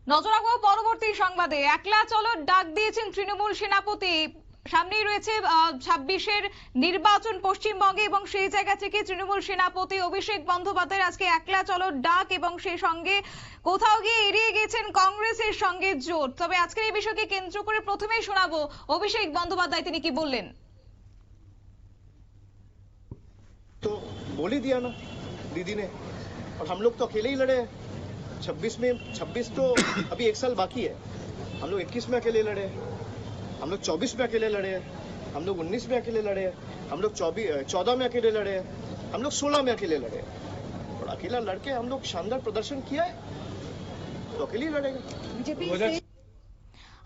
নজর রাখবো পরবর্তী সংবাদে। একলা চলো ডাক দিয়েছেন তৃণমূল সেনাপতি। সামনেই রয়েছে 26-এর নির্বাচন পশ্চিমবঙ্গে এবং সেই জায়গা থেকে তৃণমূল সেনাপতি অভিষেক বন্দ্যোপাধ্যায়ের আজকে একলা চলো ডাক এবং সেই সঙ্গে কোথাও গিয়ে এড়িয়ে গেছেন কংগ্রেসের সঙ্গে জোট। তবে আজকের এই বিষয়কে কেন্দ্র করে প্রথমেই শোনাবো অভিষেক বন্দ্যোপাধ্যায় তিনি কি বললেন। तो बोल ही दिया ना दीदी ने, और हम लोग तो अकेले ही लड़े हैं। 26 तो अभी 1 साल बाकी है। हम लोग 21 में अकेले लड़े, हम लोग 24 में अकेले लड़े, हम लोग 19 में अकेले लड़े, हम लोग 14 में अकेले लड़े, हम लोग 16 में अकेले लड़े, और अकेला लड़के हम लोग शानदार प्रदर्शन किया है, तो अकेले ही लड़ेगा बीजेपी।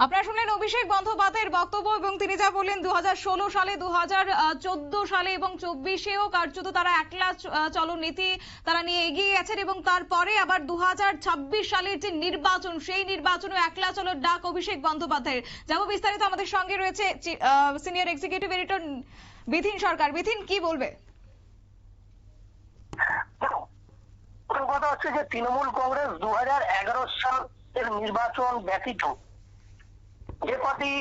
আপনারা শুনলেন অভিষেক বন্দ্যোপাধ্যায়ের বক্তব্য এবং তিনি যা বললেন 2016 সালে 2014 সালে এবং 24-এও কার্যত তারা একলা চলো নীতি তারা নিয়ে এগিয়ে গেছেন এবং তারপরে আবার 2026 সালের যে নির্বাচন সেই নির্বাচনে একলা চলো ডাক অভিষেক বন্দ্যোপাধ্যায়ের। যাবো বিস্তারিত, আমাদের সঙ্গে রয়েছে সিনিয়র এক্সিকিউটিভ এডিটর বিধিন সরকার। বিধিন, কি বলবে? কথা হচ্ছে যে তৃণমূল কংগ্রেস 2011 সালের নির্বাচন ব্যতীত যে কটি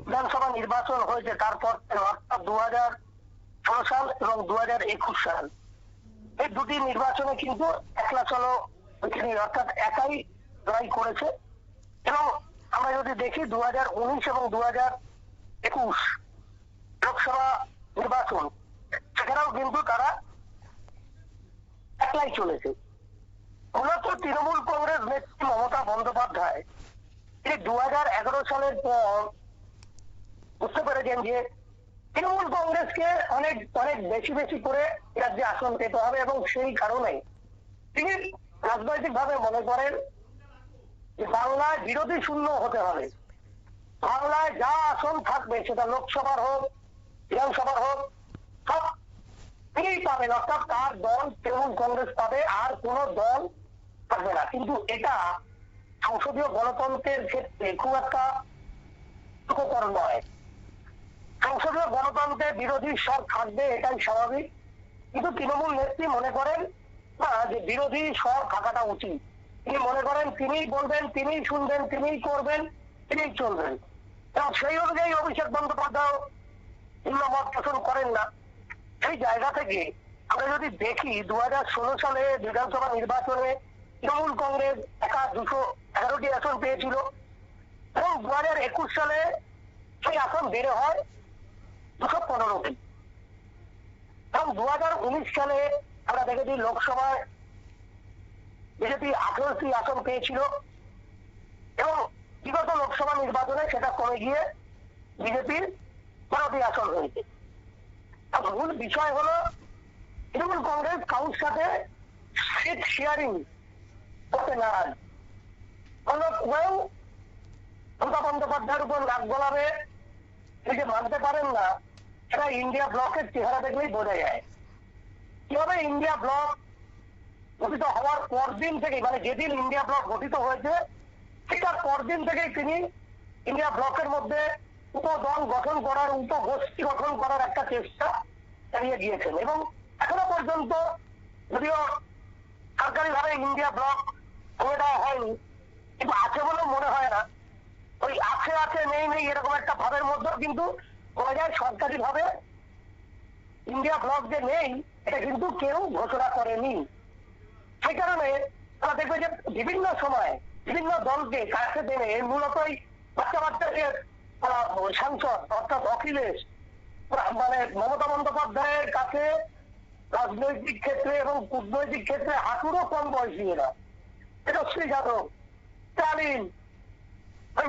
বিধানসভা নির্বাচন হয়েছে তারপর অর্থাৎ 2016 সাল এবং 2021 সাল এই দুটি নির্বাচনে কিন্তু একলা চলো অর্থাৎ একাই লড়াই করেছে। এবং আমরা যদি দেখি 2019 এবং 2021 লোকসভা নির্বাচন সেখানেও কিন্তু তারা একলাই চলেছে। মূলত তৃণমূল কংগ্রেস নেত্রী মমতা বন্দ্যোপাধ্যায় 2011 সালের পর বুঝতে পেরেছেন যে তৃণমূল কংগ্রেসকে অনেক অনেক বেশি করে রাজ্যে আসন পেতে হবে এবং সেই কারণে তিনি রাজনৈতিক ভাবে মনে করেন যে বাংলায় বিরোধী শূন্য হতে হবে। বাংলায় যা আসন থাকবে সেটা লোকসভার হোক বিধানসভার হোক সব তিনিই পাবেন, অর্থাৎ তার দল তৃণমূল কংগ্রেস পাবে, আর কোন দল থাকবে না। কিন্তু এটা সংসদীয় গণতন্ত্রের ক্ষেত্রে খুব একটা সুখকর নয়। সংসদীয় গণতন্ত্রে বিরোধী স্বর থাকবে এটাই স্বাভাবিক, কিন্তু তৃণমূল নেত্রী মনে করেন না যে বিরোধী স্বর থাকাটা উচিত। তিনি মনে করেন তিনিই বলবেন, তিনিই শুনবেন, তিনিই করবেন, তিনিই চলবেন, এবং সেই অনুযায়ী অভিষেক বন্দ্যোপাধ্যায় ভিন্ন মত পোষণ করেন না। সেই জায়গা থেকে আমরা যদি দেখি 2016 সালে বিধানসভা নির্বাচনে তৃণমূল কংগ্রেস একা 211টি আসন পেয়েছিল এবং 2021 সালে সেই আসন বেড়ে হয় 215টি, এবং 2019 সালে আমরা দেখেছি লোকসভায় বিজেপি 18টি আসন পেয়েছিল এবং বিগত লোকসভা নির্বাচনে সেটা কমে গিয়ে বিজেপির 12টি আসন হয়েছে। মূল বিষয় হলো তৃণমূল কংগ্রেস কারোর সাথে সিট শেয়ারিং করতে নারাজ। মমতা বন্দ্যোপাধ্যায়ের উপর নাক গলাবে যে মানতে পারেন না, সেটা ইন্ডিয়া ব্লকের চেহারা দেখলেই বোঝা যায়। কিভাবে ইন্ডিয়া ব্লক গঠিত হওয়ার পরদিন থেকে, মানে যেদিন ইন্ডিয়া ব্লক গঠিত হয়েছে সেটার পরদিন থেকেই তিনি ইন্ডিয়া ব্লকের মধ্যে উপদল গঠন করার, উপগোষ্ঠী গঠন করার একটা চেষ্টা চালিয়ে গিয়েছেন এবং এখনো পর্যন্ত যদিও সরকারিভাবে ইন্ডিয়া ব্লক করে দেওয়া হয়নি, কিন্তু আছে বলেও মনে হয় না। ওই আছে নেই এরকম একটা ভাবের মধ্যেও কিন্তু বলা যায় সরকারি ভাবে ইন্ডিয়া ব্লক যে নেই এটা কিন্তু কেউ ঘোষণা করেনি। সেই কারণে আমরা দেখবো যে বিভিন্ন সময় বিভিন্ন দলকে কাছে টেনে মূলতই বাচ্চা যে সাংসদ অর্থাৎ অখিলেশ, মানে মমতা বন্দ্যোপাধ্যায়ের কাছে রাজনৈতিক ক্ষেত্রে এবং কূটনৈতিক ক্ষেত্রে হাঁটুরও কম বয়সী এরা। তেজস্বী যাদব, স্টালিন,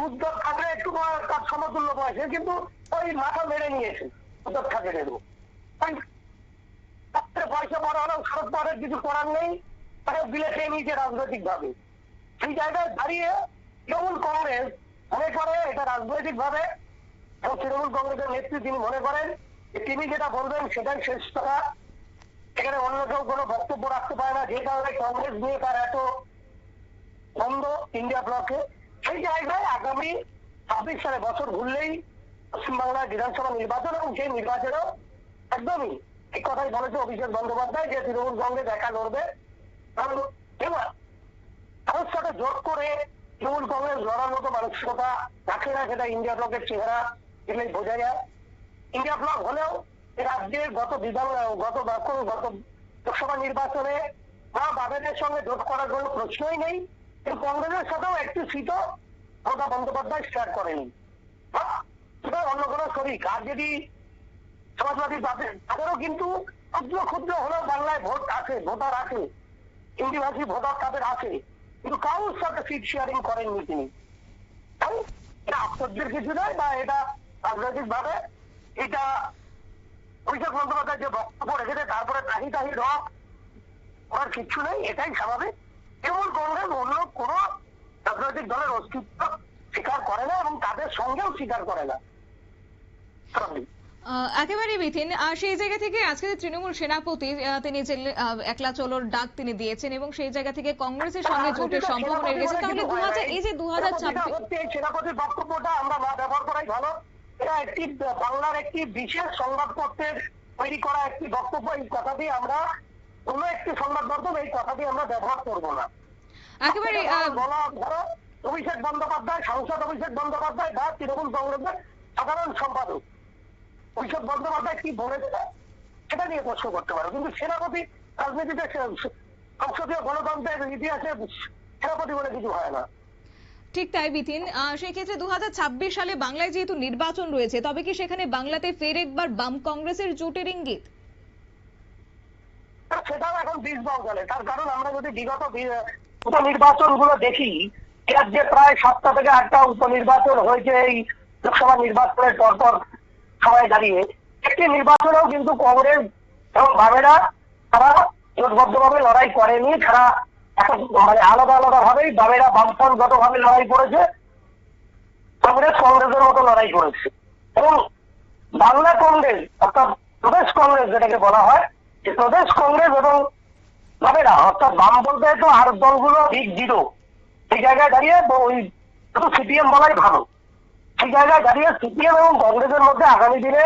উদ্ধব ঠাকরে একটু তার সমতুল্য বয়সে, কিন্তু ওই মাথা মেরে নিয়েছে উদ্ধব ঠাকরেরও। পয়সা বড় হলেও শরদ পাওয়ারের কিছু করার নেই, তাকে বিলে খেয়ে নিয়েছে রাজনৈতিক ভাবে। সেই জায়গায় দাঁড়িয়ে তৃণমূল কংগ্রেস মনে করে এটা রাজনৈতিক ভাবে, এবং তৃণমূল কংগ্রেসের নেত্রী তিনি মনে করেন তিনি যেটা বলবেন সেটাই শেষ কথা, এখানে অন্য কেউ কোনো বক্তব্য রাখতে পারে না, যে কারণে কংগ্রেস নিয়ে তার এত বন্ধ ইন্ডিয়া ব্লকে। সেই জায়গায় আগামী 26 সালে বছর ঘুরলেই পশ্চিমবাংলার বিধানসভা নির্বাচন, এবং সেই নির্বাচনেও একদমই এই কথাই বলেছে অভিষেক বন্দ্যোপাধ্যায় যে তৃণমূল কংগ্রেস একা লড়বে, কারণ তার সাথে জোট করে তৃণমূল কংগ্রেস লড়ার মতো মানসিকতা রাখে না, সেটা ইন্ডিয়া ব্লকের চেহারা দেখলেই বোঝা যায়। ইন্ডিয়া ব্লক হলেও রাজ্যে গত লোকসভা নির্বাচনে বামেদের সঙ্গে জোট করার কোনো প্রশ্নই নেই। কিন্তু কংগ্রেসের সাথেও একটি সিটও মমতা বন্দ্যোপাধ্যায় শেয়ার করেনি। সেটা অন্য কোনো শরিক। আর যদি সমাজবাদী পার্টি, তাদেরও কিন্তু ক্ষুদ্র ক্ষুদ্র হলেও বাংলায় ভোটার আছে, হিন্দিভাষী ভোটার তাদের আছে, কিন্তু কারোর সাথে সিট শেয়ারিং করেননি তিনি। তাই এটা আশ্চর্যের কিছু নয়, বা এটা রাজনৈতিক ভাবে এটা অভিষেক বন্দ্যোপাধ্যায় যে বক্তব্য রেখেছে তারপরে তাহি রক করার কিচ্ছু নেই, এটাই স্বাভাবিক। তৃণমূল কংগ্রেস অন্য কোন রাজনৈতিক দলের অস্তিত্ব স্বীকার করে না এবং তাদের সঙ্গেও স্বীকার করে না। একেবারে বিথিন, সেই জায়গা থেকে আজকে তৃণমূল সেনাপতি তিনি যে একলা চলোর ডাক তিনি দিয়েছেন এবং সেই জায়গা থেকে কংগ্রেসের সঙ্গে জোটের সম্ভাবনা রয়েছে, তাহলে এই যে 2026 সেনাপতির বক্তব্যটা আমরা না ব্যবহার করাই ভালো। এটা একটি বাংলার একটি বিশেষ সংবাদপত্রের তৈরি করা একটি বক্তব্য। এই কথাটি আমরা কোন একটি সংবাদ মাধ্যম এই কথাটি আমরা ব্যবহার করবো না। একেবারে ধরো অভিষেক বন্দ্যোপাধ্যায়, সাংসদ অভিষেক বন্দ্যোপাধ্যায় বা তৃণমূল কংগ্রেসের সাধারণ সম্পাদক অভিষেক বন্দ্যোপাধ্যায় কি বলেছে সেটা নিয়ে প্রশ্ন করতে পারো, কিন্তু সেনাপতি রাজনীতিতে সংসদীয় গণতন্ত্রের ইতিহাসে সেনাপতি বলে কিছু হয় না। ঠিক তাই বিথিন, সেই ক্ষেত্রে 2026 সালে বাংলায় যেহেতু নির্বাচন রয়েছে, তবে কি সেখানে বাংলাতে ফের একবার বাম কংগ্রেসের জোটের ইঙ্গিত? সেটাও এখন বীজ বদলে। তার কারণ আমরা যদি বিগত উপনির্বাচন গুলো দেখি, রাজ্যে প্রায় 7টা থেকে 8টা উপনির্বাচন হয়েছে এই লোকসভা নির্বাচনের পরপর সময় দাঁড়িয়ে। একটি নির্বাচনেও কিন্তু কংগ্রেস এবং বামেরা তারা জোটবদ্ধভাবে লড়াই করেনি, তারা এখন মানে আলাদা আলাদা ভাবেই বামেরা বামফ্রন্টগত ভাবে লড়াই করেছে, কংগ্রেসের মতো লড়াই করেছে। এবং বাংলা কংগ্রেস অর্থাৎ প্রদেশ কংগ্রেস যেটাকে বলা হয়, প্রদেশ কংগ্রেস এবং বামেরা অর্থাৎ বাম বলতে তো আর দলগুলো ঠিক জিরো, সেই জায়গায় দাঁড়িয়ে ওই শুধু সিপিএম বলাই ভালো। সেই জায়গায় দাঁড়িয়ে সিপিএম এবং কংগ্রেসের মধ্যে আগামী দিনে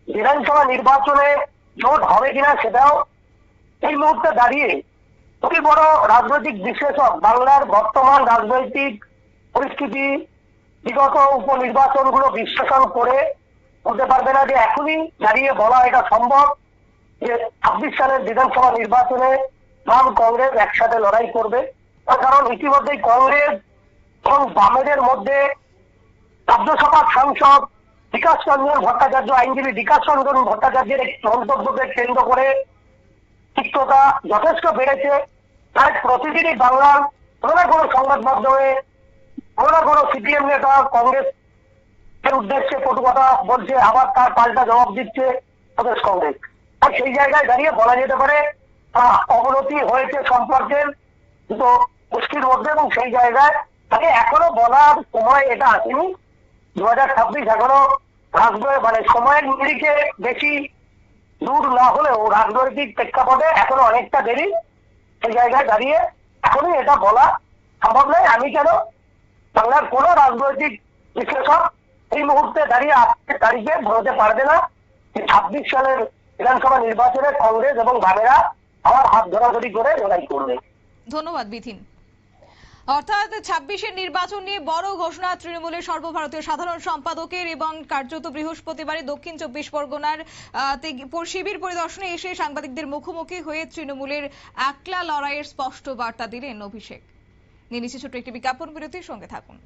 বিধানসভা নির্বাচনে জোট হবে কিনা সেটাও এই মুহূর্তে দাঁড়িয়ে খুবই বড় রাজনৈতিক বিশ্লেষক বাংলার বর্তমান রাজনৈতিক পরিস্থিতি বিগত উপনির্বাচনগুলো বিশ্লেষণ করে বলতে পারবে না যে এখনই দাঁড়িয়ে বলা এটা সম্ভব যে 26 সালের বিধানসভা নির্বাচনে বাম কংগ্রেস একসাথে লড়াই করবে। তার কারণ ইতিমধ্যেই কংগ্রেস এবং বামেদের মধ্যে রাজ্যসভার সাংসদ বিকাশ রঞ্জন ভট্টাচার্য, আইনজীবী বিকাশ রঞ্জন ভট্টাচার্যের মন্তব্যকে কেন্দ্র করে তিক্ততা যথেষ্ট বেড়েছে। তাই প্রতিদিনই বাংলার কোনো না কোনো সংবাদ মাধ্যমে কোনো না কোনো সিপিএম নেতা কংগ্রেসের উদ্দেশ্যে কটু কথা বলছে, আবার তার পাল্টা জবাব দিচ্ছে প্রদেশ কংগ্রেস। আর সেই জায়গায় দাঁড়িয়ে বলা যেতে পারে অবনতি হয়েছে সম্পর্কের কিন্তু মুষ্টির মধ্যে, এবং সেই জায়গায় তাকে এখনো বলার সময় এটা আসেনি। 2026 এখনো মানে সময়ের নিরিখে বেশি দূর না হলেও রাজনৈতিক প্রেক্ষাপটে এখনো অনেকটা দেরি। সেই জায়গায় দাঁড়িয়ে এখনই এটা বলা সম্ভব নয়। আমি কেন বাংলার কোন রাজনৈতিক বিশ্লেষক এই মুহূর্তে দাঁড়িয়ে আজকের তারিখে বলতে পারবে না যে 26 সালের বিধানসভা নির্বাচনে কংগ্রেস এবং বামেরা আবার হাত ধরাধরি করে লড়াই করবে। ধন্যবাদ বিথিন। অর্থাৎ 26-এর নির্বাচন নিয়ে বড় ঘোষণা তৃণমূলের সর্বভারতীয় সাধারণ সম্পাদকের, এবং কার্যত বৃহস্পতিবারে দক্ষিণ 24 পরগনার শিবির পরিদর্শনে এসে সাংবাদিকদের মুখোমুখি হয়ে তৃণমূলের একলা লড়াইয়ের স্পষ্ট বার্তা দিলেন অভিষেক। নিয়ে নিচ্ছে ছোট্ট একটি বিজ্ঞাপন বিরতির সঙ্গে থাকুন।